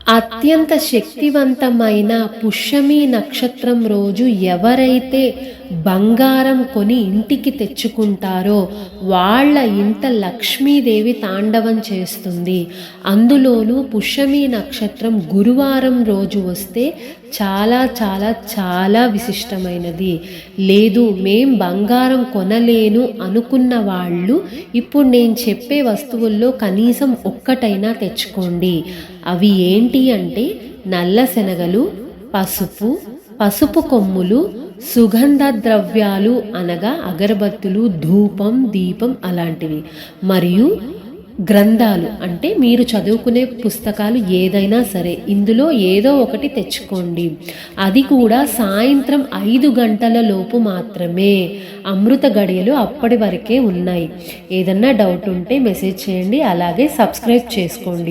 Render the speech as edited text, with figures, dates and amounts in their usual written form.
అత్యంత శక్తివంతమైన పుష్యమి నక్షత్రం రోజు ఎవరైతే బంగారం కొని ఇంటికి తెచ్చుకుంటారో వాళ్ళ ఇంట లక్ష్మీదేవి తాండవం చేస్తుంది. అందులోనూ పుష్యమి నక్షత్రం గురువారం రోజు వస్తే చాలా చాలా చాలా విశిష్టమైనది. లేదు మేం బంగారం కొనలేను అనుకున్న వాళ్ళు ఇప్పుడు నేను చెప్పే వస్తువుల్లో కనీసం ఒక్కటైనా తెచ్చుకోండి. అవి ఏంటి అంటే నల్ల శనగలు, పసుపు కొమ్ములు, సుగంధ ద్రవ్యాలు అనగా అగరబత్తులు, ధూపం, దీపం అలాంటివి, మరియు గ్రంథాలు అంటే మీరు చదువుకునే పుస్తకాలు ఏదైనా సరే ఇందులో ఏదో ఒకటి తెచ్చుకోండి. అది కూడా సాయంత్రం 5 గంటల లోపు మాత్రమే. అమృత గడియలు అప్పటి వరకే ఉన్నాయి. ఏదన్నా డౌట్ ఉంటే మెసేజ్ చేయండి. అలాగే సబ్స్క్రైబ్ చేసుకోండి.